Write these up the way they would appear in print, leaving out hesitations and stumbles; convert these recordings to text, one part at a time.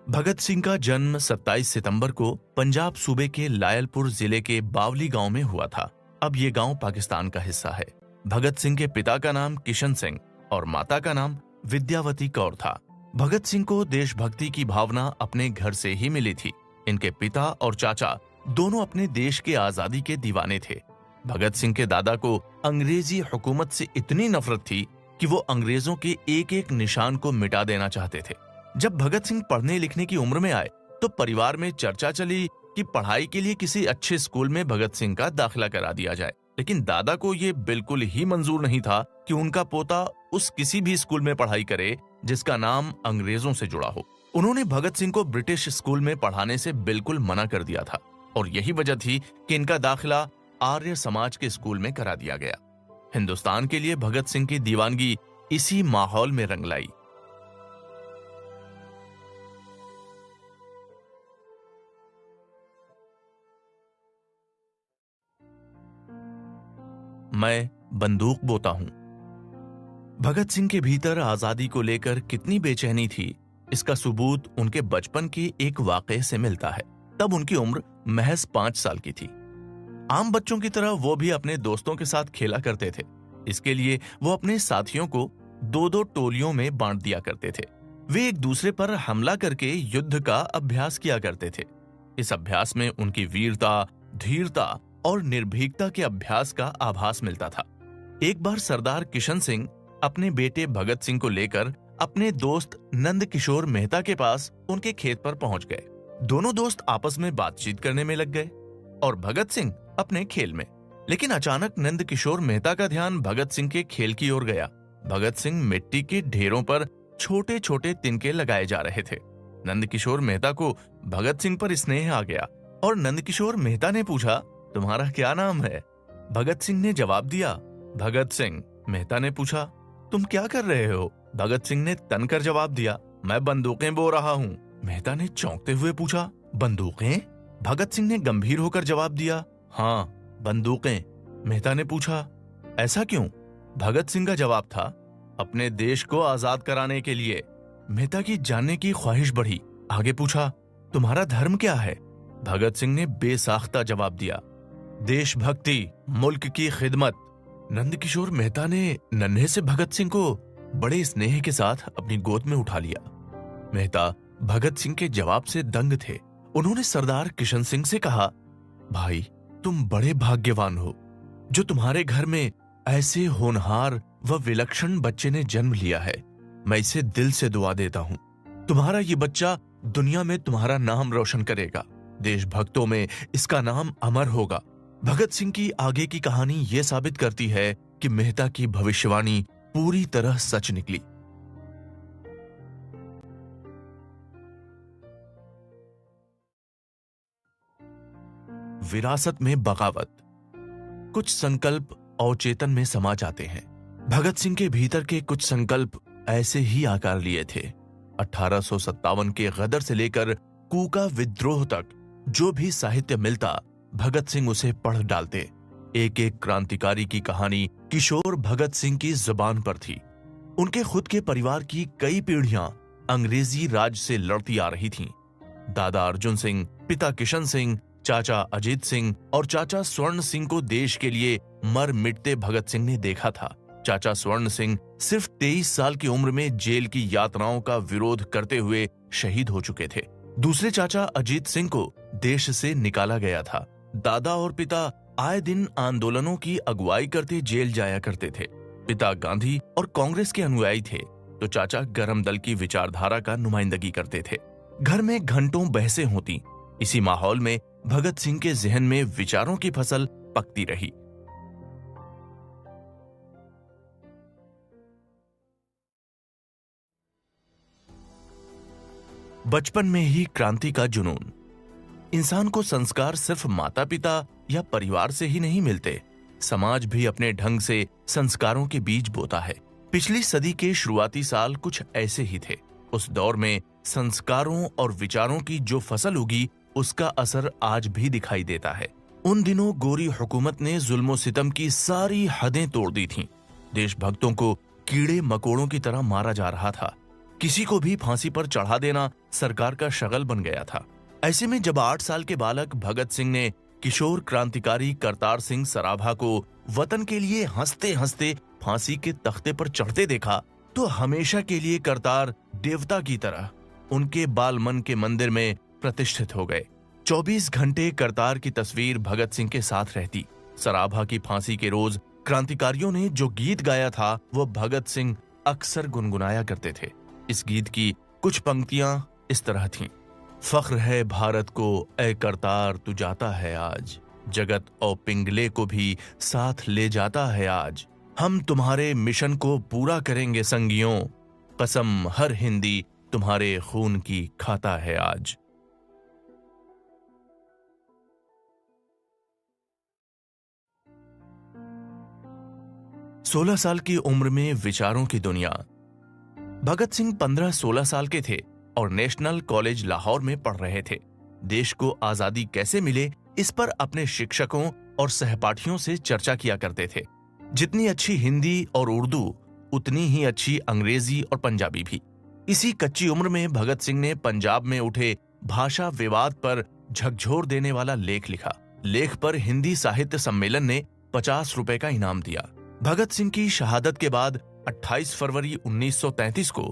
भगत सिंह का जन्म 27 सितंबर को पंजाब सूबे के लायलपुर जिले के बावली गांव में हुआ था। अब ये गांव पाकिस्तान का हिस्सा है। भगत सिंह के पिता का नाम किशन सिंह और माता का नाम विद्यावती कौर था। भगत सिंह को देशभक्ति की भावना अपने घर से ही मिली थी। इनके पिता और चाचा दोनों अपने देश के आजादी के दीवाने थे। भगत सिंह के दादा को अंग्रेजी हुकूमत से इतनी नफरत थी कि वो अंग्रेजों के एक एक निशान को मिटा देना चाहते थे। जब भगत सिंह पढ़ने लिखने की उम्र में आए तो परिवार में चर्चा चली कि पढ़ाई के लिए किसी अच्छे स्कूल में भगत सिंह का दाखिला करा दिया जाए। लेकिन दादा को ये बिल्कुल ही मंजूर नहीं था कि उनका पोता उस किसी भी स्कूल में पढ़ाई करे जिसका नाम अंग्रेजों से जुड़ा हो। उन्होंने भगत सिंह को ब्रिटिश स्कूल में पढ़ाने से बिल्कुल मना कर दिया था और यही वजह थी कि इनका दाखिला आर्य समाज के स्कूल में करा दिया गया। हिंदुस्तान के लिए भगत सिंह की दीवानगी इसी माहौल में रंग लाई। मैं बंदूक बोता हूं। भगत सिंह के भीतर आजादी को लेकर कितनी बेचैनी थी, इसका सबूत उनके बचपन के एक वाकये से मिलता है। तब उनकी उम्र महज 5 साल की थी। आम बच्चों की तरह वो भी अपने दोस्तों के साथ खेला करते थे। इसके लिए वो अपने साथियों को 2-2 टोलियों में बांट दिया करते थे। वे एक दूसरे पर हमला करके युद्ध का अभ्यास किया करते थे। इस अभ्यास में उनकी वीरता, धीरता और निर्भीकता के अभ्यास का आभास मिलता था। एक बार सरदार किशन सिंह अपने बेटे भगत सिंह को लेकर अपने दोस्त नंद किशोर मेहता के पास उनके खेत पर पहुंच गए। दोनों दोस्त आपस में बातचीत करने में लग गए और भगत सिंह अपने खेल में। लेकिन अचानक नंद किशोर मेहता का ध्यान भगत सिंह के खेल की ओर गया। भगत सिंह मिट्टी के ढेरों पर छोटे छोटे तिनके लगाए जा रहे थे। नंद किशोर मेहता को भगत सिंह पर स्नेह आ गया और नंद किशोर मेहता ने पूछा, तुम्हारा क्या नाम है? भगत सिंह ने जवाब दिया, भगत सिंह। मेहता ने पूछा, तुम क्या कर रहे हो? भगत सिंह ने तनकर जवाब दिया, मैं बंदूकें बो रहा हूँ। मेहता ने चौंकते हुए पूछा, बंदूकें? भगत सिंह ने गंभीर होकर जवाब दिया, हाँ बंदूकें। मेहता ने पूछा, ऐसा क्यों? भगत सिंह का जवाब था, अपने देश को आजाद कराने के लिए। मेहता की जानने की ख्वाहिश बढ़ी। आगे पूछा, तुम्हारा धर्म क्या है? भगत सिंह ने बेसाख्ता जवाब दिया, देशभक्ति, मुल्क की खिदमत। नंदकिशोर मेहता ने नन्हे से भगत सिंह को बड़े स्नेह के साथ अपनी गोद में उठा लिया। मेहता भगत सिंह के जवाब से दंग थे। उन्होंने सरदार किशन सिंह से कहा, भाई तुम बड़े भाग्यवान हो जो तुम्हारे घर में ऐसे होनहार व विलक्षण बच्चे ने जन्म लिया है। मैं इसे दिल से दुआ देता हूं। तुम्हारा ये बच्चा दुनिया में तुम्हारा नाम रोशन करेगा। देशभक्तों में इसका नाम अमर होगा। भगत सिंह की आगे की कहानी यह साबित करती है कि मेहता की भविष्यवाणी पूरी तरह सच निकली। विरासत में बगावत। कुछ संकल्प अवचेतन में समा जाते हैं। भगत सिंह के भीतर के कुछ संकल्प ऐसे ही आकार लिए थे। 1857 के गदर से लेकर कूका विद्रोह तक जो भी साहित्य मिलता, भगत सिंह उसे पढ़ डालते। एक एक क्रांतिकारी की कहानी किशोर भगत सिंह की जुबान पर थी। उनके खुद के परिवार की कई पीढ़ियां अंग्रेजी राज से लड़ती आ रही थीं। दादा अर्जुन सिंह, पिता किशन सिंह, चाचा अजीत सिंह और चाचा स्वर्ण सिंह को देश के लिए मर मिटते भगत सिंह ने देखा था। चाचा स्वर्ण सिंह सिर्फ 23 साल की उम्र में जेल की यातनाओं का विरोध करते हुए शहीद हो चुके थे। दूसरे चाचा अजीत सिंह को देश से निकाला गया था। दादा और पिता आए दिन आंदोलनों की अगुवाई करते जेल जाया करते थे। पिता गांधी और कांग्रेस के अनुयायी थे तो चाचा गरम दल की विचारधारा का नुमाइंदगी करते थे। घर में घंटों बहसें होती। इसी माहौल में भगत सिंह के जहन में विचारों की फसल पकती रही। बचपन में ही क्रांति का जुनून। इंसान को संस्कार सिर्फ माता पिता या परिवार से ही नहीं मिलते, समाज भी अपने ढंग से संस्कारों के बीज बोता है। पिछली सदी के शुरुआती साल कुछ ऐसे ही थे। उस दौर में संस्कारों और विचारों की जो फसल उगी उसका असर आज भी दिखाई देता है। उन दिनों गोरी हुकूमत ने जुल्म सितम की सारी हदें तोड़ दी थीं। देशभक्तों को कीड़े मकोड़ों की तरह मारा जा रहा था। किसी को भी फांसी पर चढ़ा देना सरकार का शगल बन गया था। ऐसे में जब 8 साल के बालक भगत सिंह ने किशोर क्रांतिकारी करतार सिंह सराभा को वतन के लिए हंसते हंसते फांसी के तख्ते पर चढ़ते देखा, तो हमेशा के लिए करतार देवता की तरह उनके बाल मन के मंदिर में प्रतिष्ठित हो गए। 24 घंटे करतार की तस्वीर भगत सिंह के साथ रहती। सराभा की फांसी के रोज क्रांतिकारियों ने जो गीत गाया था वो भगत सिंह अक्सर गुनगुनाया करते थे। इस गीत की कुछ पंक्तियां इस तरह थीं। फख्र है भारत को ए करतार तू जाता है आज, जगत और पिंगले को भी साथ ले जाता है आज। हम तुम्हारे मिशन को पूरा करेंगे संगियों, कसम हर हिंदी तुम्हारे खून की खाता है आज। सोलह साल की उम्र में विचारों की दुनिया। भगत सिंह 15-16 साल के थे और नेशनल कॉलेज लाहौर में पढ़ रहे थे। देश को आजादी कैसे मिले इस पर अपने शिक्षकों और सहपाठियों से चर्चा किया करते थे। जितनी अच्छी हिंदी और उर्दू उतनी ही अच्छी अंग्रेजी और पंजाबी भी। इसी कच्ची उम्र में भगत सिंह ने पंजाब में उठे भाषा विवाद पर झकझोर देने वाला लेख लिखा। लेख पर हिंदी साहित्य सम्मेलन ने 50 रुपए का इनाम दिया। भगत सिंह की शहादत के बाद 28 फरवरी 1933 को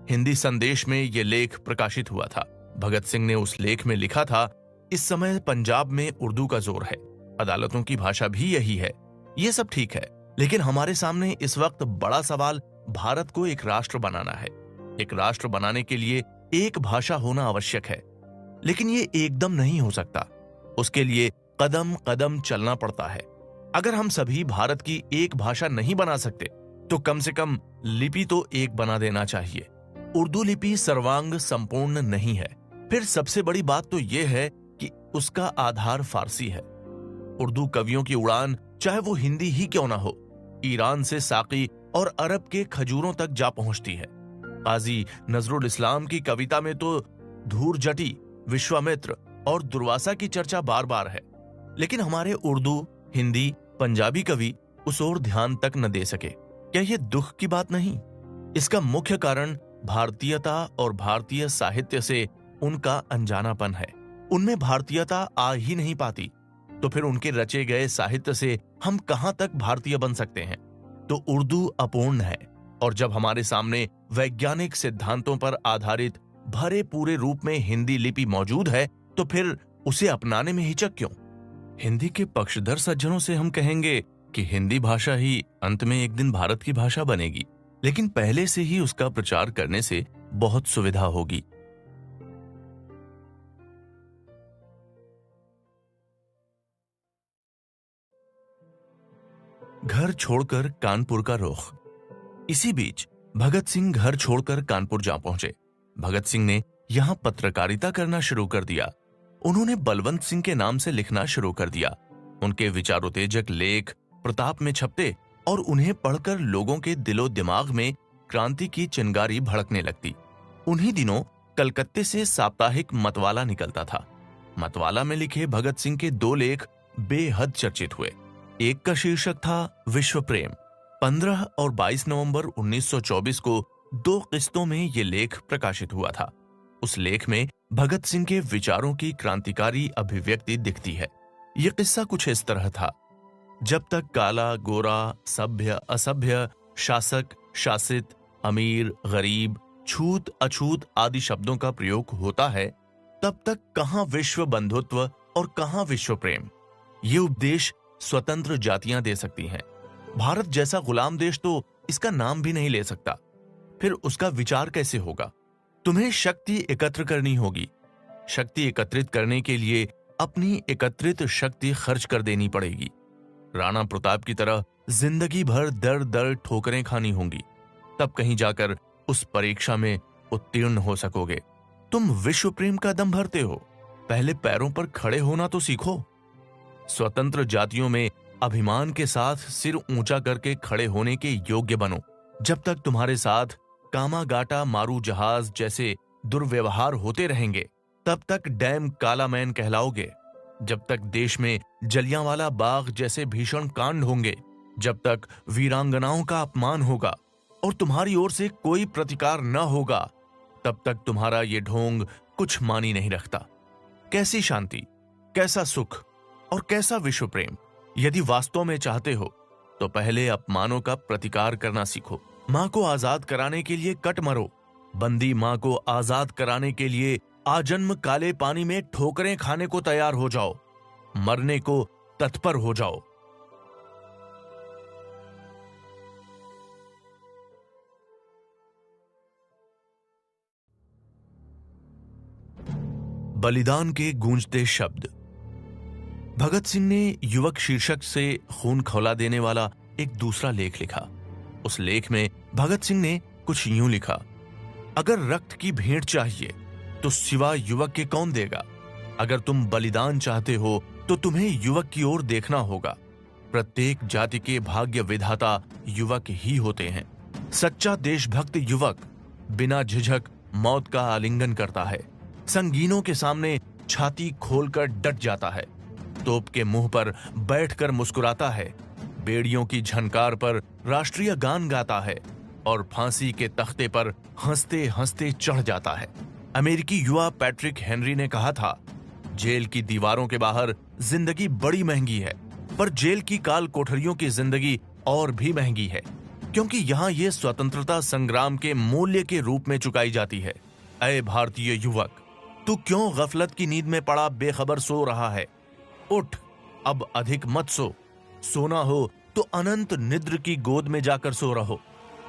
हिंदी संदेश में ये लेख प्रकाशित हुआ था। भगत सिंह ने उस लेख में लिखा था, इस समय पंजाब में उर्दू का जोर है, अदालतों की भाषा भी यही है। ये सब ठीक है, लेकिन हमारे सामने इस वक्त बड़ा सवाल भारत को एक राष्ट्र बनाना है। एक राष्ट्र बनाने के लिए एक भाषा होना आवश्यक है, लेकिन ये एकदम नहीं हो सकता। उसके लिए कदम कदम चलना पड़ता है। अगर हम सभी भारत की एक भाषा नहीं बना सकते तो कम से कम लिपि तो एक बना देना चाहिए। उर्दू लिपि सर्वांग संपूर्ण नहीं है। फिर सबसे बड़ी बात तो यह है कि उसका आधार फारसी है। उर्दू कवियों की उड़ान चाहे वो हिंदी ही क्यों ना हो, ईरान से साकी और अरब के खजूरों तक जा पहुंचती है। काजी नजरुल इस्लाम की कविता में तो धूर जटी, विश्वामित्र और दुर्वासा की चर्चा बार बार है, लेकिन हमारे उर्दू, हिंदी, पंजाबी कवि उस ओर ध्यान तक न दे सके। क्या यह दुख की बात नहीं? इसका मुख्य कारण भारतीयता और भारतीय साहित्य से उनका अनजानापन है। उनमें भारतीयता आ ही नहीं पाती, तो फिर उनके रचे गए साहित्य से हम कहां तक भारतीय बन सकते हैं? तो उर्दू अपूर्ण है, और जब हमारे सामने वैज्ञानिक सिद्धांतों पर आधारित भरे पूरे रूप में हिंदी लिपि मौजूद है, तो फिर उसे अपनाने में हिचक क्यों? हिंदी के पक्षधर सज्जनों से हम कहेंगे कि हिंदी भाषा ही अंत में एक दिन भारत की भाषा बनेगी, लेकिन पहले से ही उसका प्रचार करने से बहुत सुविधा होगी। घर छोड़कर कानपुर का रुख। इसी बीच भगत सिंह घर छोड़कर कानपुर जा पहुंचे। भगत सिंह ने यहां पत्रकारिता करना शुरू कर दिया। उन्होंने बलवंत सिंह के नाम से लिखना शुरू कर दिया। उनके विचारोत्तेजक लेख प्रताप में छपते और उन्हें पढ़कर लोगों के दिलो दिमाग में क्रांति की चिंगारी भड़कने लगती। उन्हीं दिनों कलकत्ते से साप्ताहिक मतवाला निकलता था। मतवाला में लिखे भगत सिंह के 2 लेख बेहद चर्चित हुए। एक का शीर्षक था विश्व प्रेम। 15 और 22 नवंबर 1924 को 2 किस्तों में ये लेख प्रकाशित हुआ था। उस लेख में भगत सिंह के विचारों की क्रांतिकारी अभिव्यक्ति दिखती है। यह किस्सा कुछ इस तरह था। जब तक काला गोरा, सभ्य असभ्य, शासक शासित, अमीर गरीब, छूत अछूत आदि शब्दों का प्रयोग होता है, तब तक कहां विश्व बंधुत्व और कहां विश्व प्रेम। ये उपदेश स्वतंत्र जातियां दे सकती हैं। भारत जैसा गुलाम देश तो इसका नाम भी नहीं ले सकता। फिर उसका विचार कैसे होगा? तुम्हें शक्ति एकत्र करनी होगी। शक्ति एकत्रित करने के लिए अपनी एकत्रित शक्ति खर्च कर देनी पड़ेगी। राणा प्रताप की तरह जिंदगी भर दर दर ठोकरें खानी होंगी, तब कहीं जाकर उस परीक्षा में उत्तीर्ण हो सकोगे। तुम विश्व प्रेम का दम भरते हो, पहले पैरों पर खड़े होना तो सीखो। स्वतंत्र जातियों में अभिमान के साथ सिर ऊंचा करके खड़े होने के योग्य बनो। जब तक तुम्हारे साथ कामागाटा मारू जहाज जैसे दुर्व्यवहार होते रहेंगे, तब तक डैम काला मैन कहलाओगे। जब तक देश में जलियांवाला बाग जैसे भीषण कांड होंगे, जब तक वीरांगनाओं का अपमान होगा और तुम्हारी ओर से कोई प्रतिकार न होगा, तब तक तुम्हारा ये ढोंग कुछ मानी नहीं रखता। कैसी शांति, कैसा सुख और कैसा विश्व प्रेम। यदि वास्तव में चाहते हो तो पहले अपमानों का प्रतिकार करना सीखो। मां को आजाद कराने के लिए कट मरो। बंदी मां को आजाद कराने के लिए आजन्म काले पानी में ठोकरें खाने को तैयार हो जाओ, मरने को तत्पर हो जाओ। बलिदान के गूंजते शब्द। भगत सिंह ने युवक शीर्षक से खून खौला देने वाला एक दूसरा लेख लिखा। उस लेख में भगत सिंह ने कुछ यूं लिखा, अगर रक्त की भेंट चाहिए तो सिवा युवक के कौन देगा? अगर तुम बलिदान चाहते हो तो तुम्हें युवक की ओर देखना होगा। प्रत्येक जाति के भाग्य विधाता युवक ही होते हैं। सच्चा देशभक्त युवक बिना झिझक मौत का आलिंगन करता है, संगीनों के सामने छाती खोलकर डट जाता है, तोप के मुंह पर बैठकर मुस्कुराता है, बेड़ियों की झनकार पर राष्ट्रीय गान गाता है और फांसी के तख्ते पर हंसते हंसते चढ़ जाता है। अमेरिकी युवा पैट्रिक हेनरी ने कहा था, जेल की दीवारों के बाहर जिंदगी बड़ी महंगी है, पर जेल की काल कोठरियों की जिंदगी और भी महंगी है, क्योंकि यहाँ ये स्वतंत्रता संग्राम के मूल्य के रूप में चुकाई जाती है। अय भारतीय युवक, तू क्यों गफलत की नींद में पड़ा बेखबर सो रहा है? उठ, अब अधिक मत सो। सोना हो तो अनंत निद्र की गोद में जाकर सो रहो।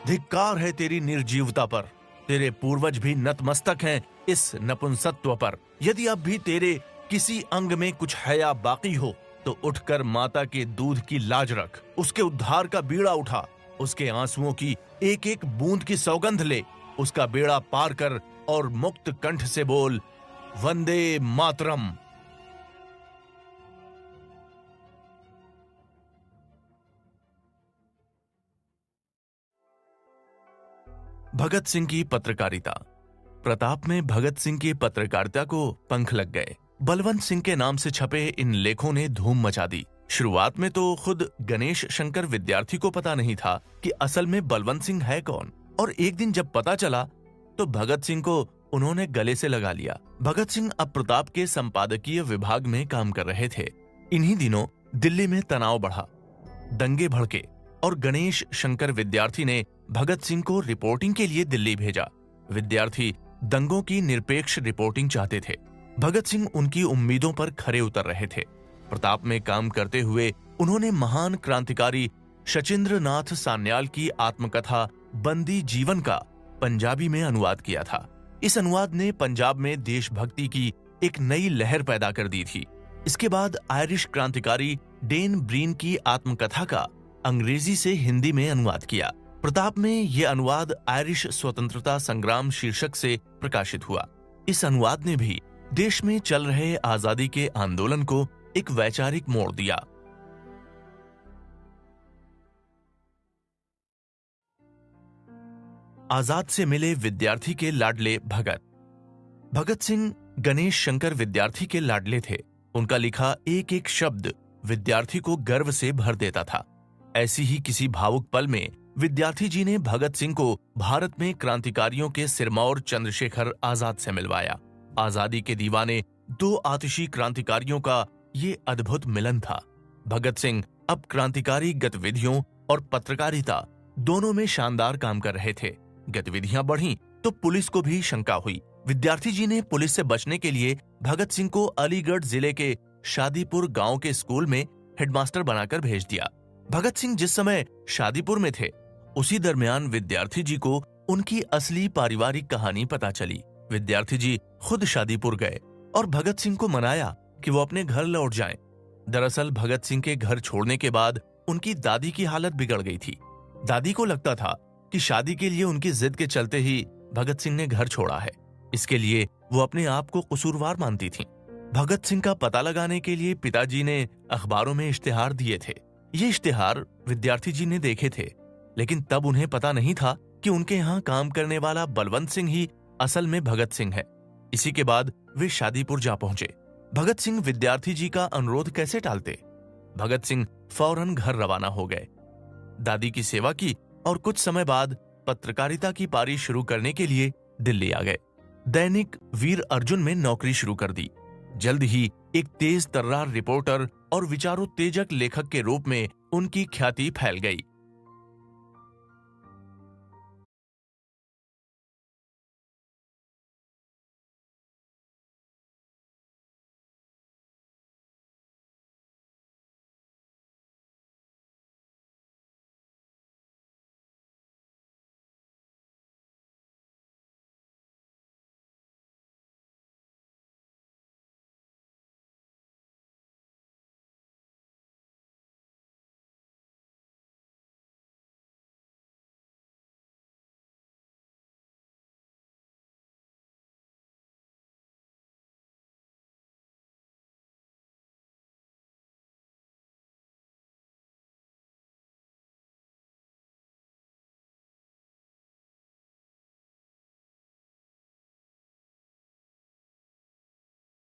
धिक्कार है तेरी निर्जीवता पर। तेरे पूर्वज भी नतमस्तक हैं इस नपुंसकत्व पर। यदि अब भी तेरे किसी अंग में कुछ हया बाकी हो तो उठकर माता के दूध की लाज रख, उसके उद्धार का बीड़ा उठा, उसके आंसुओं की एक एक बूंद की सौगंध ले, उसका बेड़ा पार कर और मुक्त कंठ से बोल, वंदे मातरम। भगत सिंह की पत्रकारिता। प्रताप में भगत सिंह की पत्रकारिता को पंख लग गए। बलवंत सिंह के नाम से छपे इन लेखों ने धूम मचा दी। शुरुआत में तो खुद गणेश शंकर विद्यार्थी को पता नहीं था कि असल में बलवंत सिंह है कौन, और एक दिन जब पता चला तो भगत सिंह को उन्होंने गले से लगा लिया। भगत सिंह अब प्रताप के संपादकीय विभाग में काम कर रहे थे। इन्हीं दिनों दिल्ली में तनाव बढ़ा, दंगे भड़के और गणेश शंकर विद्यार्थी ने भगत सिंह को रिपोर्टिंग के लिए दिल्ली भेजा। विद्यार्थी दंगों की निरपेक्ष रिपोर्टिंग चाहते थे। भगत सिंह उनकी उम्मीदों पर खरे उतर रहे थे। प्रताप में काम करते हुए उन्होंने महान क्रांतिकारी शचीन्द्र नाथ सान्याल की आत्मकथा बंदी जीवन का पंजाबी में अनुवाद किया था। इस अनुवाद ने पंजाब में देशभक्ति की एक नई लहर पैदा कर दी थी। इसके बाद आयरिश क्रांतिकारी डेन ब्रीन की आत्मकथा का अंग्रेजी से हिंदी में अनुवाद किया। प्रताप में यह अनुवाद आयरिश स्वतंत्रता संग्राम शीर्षक से प्रकाशित हुआ। इस अनुवाद ने भी देश में चल रहे आजादी के आंदोलन को एक वैचारिक मोड़ दिया। आजाद से मिले विद्यार्थी के लाडले भगत। भगत सिंह गणेश शंकर विद्यार्थी के लाडले थे। उनका लिखा एक एक शब्द विद्यार्थी को गर्व से भर देता था। ऐसी ही किसी भावुक पल में विद्यार्थी जी ने भगत सिंह को भारत में क्रांतिकारियों के सिरमौर चंद्रशेखर आजाद से मिलवाया। आजादी के दीवाने दो आतिशी क्रांतिकारियों का ये अद्भुत मिलन था। भगत सिंह अब क्रांतिकारी गतिविधियों और पत्रकारिता दोनों में शानदार काम कर रहे थे। गतिविधियां बढ़ी तो पुलिस को भी शंका हुई। विद्यार्थी जी ने पुलिस से बचने के लिए भगत सिंह को अलीगढ़ जिले के शादीपुर गांव के स्कूल में हेडमास्टर बनाकर भेज दिया। भगत सिंह जिस समय शादीपुर में थे उसी दरमियान विद्यार्थी जी को उनकी असली पारिवारिक कहानी पता चली। विद्यार्थी जी खुद शादीपुर गए और भगत सिंह को मनाया कि वो अपने घर लौट जाएं। दरअसल भगत सिंह के घर छोड़ने के बाद उनकी दादी की हालत बिगड़ गई थी। दादी को लगता था कि शादी के लिए उनकी जिद के चलते ही भगत सिंह ने घर छोड़ा है। इसके लिए वो अपने आप को कसूरवार मानती थीं। भगत सिंह का पता लगाने के लिए पिताजी ने अखबारों में इश्तिहार दिए थे। ये इश्तिहार विद्यार्थी जी ने देखे थे, लेकिन तब उन्हें पता नहीं था कि उनके यहाँ काम करने वाला बलवंत सिंह ही असल में भगत सिंह है। इसी के बाद वे शादीपुर जा पहुंचे। भगत सिंह विद्यार्थी जी का अनुरोध कैसे टालते। भगत सिंह फौरन घर रवाना हो गए। दादी की सेवा की और कुछ समय बाद पत्रकारिता की पारी शुरू करने के लिए दिल्ली आ गए। दैनिक वीर अर्जुन में नौकरी शुरू कर दी। जल्द ही एक तेज तर्रार रिपोर्टर और विचारोत्तेजक लेखक के रूप में उनकी ख्याति फैल गई।